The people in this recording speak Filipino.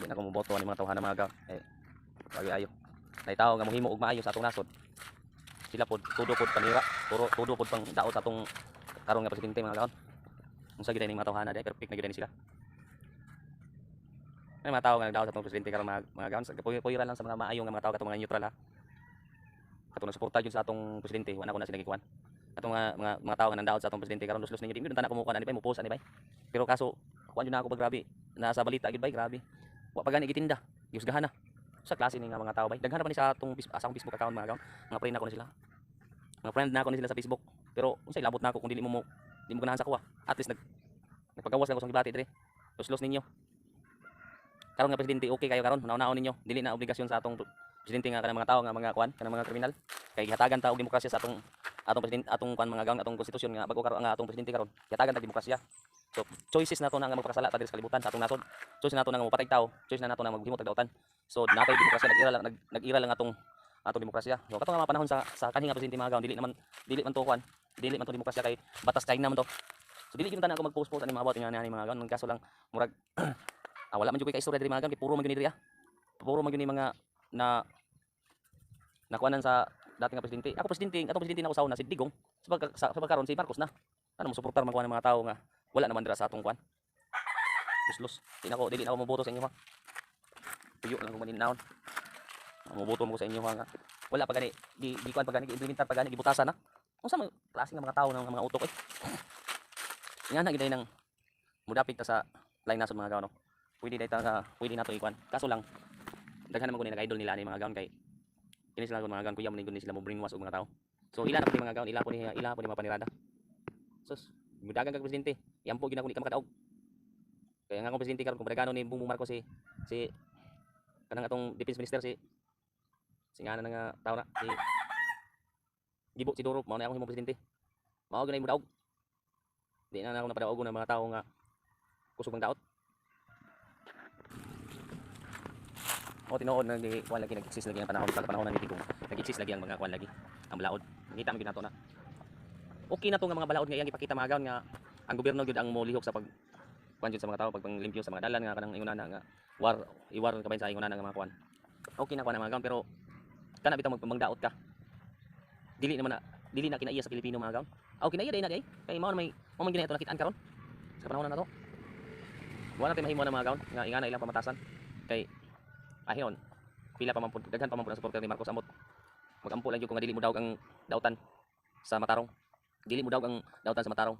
Di na ko moboto ani mga tawhan mga gaon. Lagi ayo. Nay tao nga mohimo og maayo sa atong nasod. Sila pod tudo pod panira, tudo pod pang daot sa atong karon nga presidente mga gaon. Unsa gid ni mga tawhan day perfect na gid ni sila. May mga tao nga nagdaot sa atong presidente karon mga gaon, puyo-puyo lang sa mga maayo nga mga tao katong mga neutral ha. Katong suporta jud sa atong presidente, wala ko na sila gikuan. Atong mga tao nga nandaot sa atong presidente karon los-los ninyo, di mo tanan ko mo kuan ani bay mo post ani bay. Pero kaso kuan jud na ako ba grabe. Nasa balita gid bay grabe. Wa pa gani gitinda, giusgahan na. Sa klase ni nga mga tao bay. Daghan pa ni sa atong sa akong Facebook account mga gaon. Mga friend na ko na sila. Mga friend na ako ni sila sa Facebook. Pero unsay labot na ako kung dili mo ganahan sa kuha. At least nagpagawas na ko sa gibati dire. Los-los ninyo. Karon nga presidente okay kayo karon naon-naon ninyo dili na obligasyon sa atong presidente nga kanang mga tao nga mga kuan kanang mga kriminal kay gihatagan ta og demokrasya sa atong presidente atong kuan mga gaon atong konstitusyon nga bago karon nga atong presidente karon gihatagan ta demokrasya. So choices nato na nga magpakasala ta diri sa kalibutan sa atong nasod, choice nato na nga mapatay tao, choice na nato na maghimo tag daotan. So natay demokrasya nag-ira lang atong demokrasya. So kato nga mga panahon sa kanhi nga presidente mga gaon dili man to kuan dili man to demokrasya kay batas kay naman to. So dili gyud tanan ako mag-post ani maabot nga ani mga gaon kaso lang murag wala man jud kay istorya diri mga gaon kay puro man gyud diri puro man gyud mga nakuanan sa dating nga presidente. Ako presidente, atong presidente na ko sauna si Digong. Sa pagkaron si Marcos na. Ano mo suportar man kuan ng mga tao nga wala naman dira sa atong kuan. Los-los. Dili na ako moboto sa inyo ha. Tuyo lang ko maninaon. Moboto mo sa inyo ha nga. Wala pa gani di kuan pa gani implementar pa gani gibutasan na. Unsa man klase nga mga tao ng mga utok Nga na gid nang mudapit ta sa lain nasod mga gaon no. Pwede nato ikuan. Kaso lang daghan naman ko ni nag-idol nila ni mga gaon kay kini sila mga gaon kuya man ni sila mo brainwash og mga tao. So ila na pud mga gaon, ila pud mga panirada. Sus, mudagan kag presidente. Yampo gyud ako ni ka makadaog. Kaya nga akong presidente karon kung padagano ni Bongbong Marcos si kanang atong defense minister si ngana nga tao na si Gibo si Durop mao na akong himong presidente. Mao gyud na mudaog. Di na ako napadaog ng mga tao nga kusog ng daot. O tinuod na di kuan lagi nag-exist lagi ang panahon sa panahon ni Digong. Nag-exist lagi ang mga kuan lagi. Ang balaod. Nakita man gyud nato na. Okay na to nga mga balaod nga iyang ipakita mga gaon nga ang gobyerno gyud ang molihok sa pag kuan gyud sa mga tao pag panglimpyo sa mga dalan nga kanang ingonana nga iwar kabay sa ingonana nga mga kuan. Okay na kuan mga gaon pero kana bitaw magdaot ka. Dili na kinaiya sa Pilipino mga gaon. Okay kinaiya day na day. Kay mao man ginaito nakitaan karon sa panahon na to. Wala tay mahimo na mga gaon nga ingana ilang pamatasan. Kay ahon pila pa man pud daghan pa man pud ang suporter ni Marcos amot magampo lang jud kung dili mo daog ang dautan sa Matarong dili mo daog ang dautan sa Matarong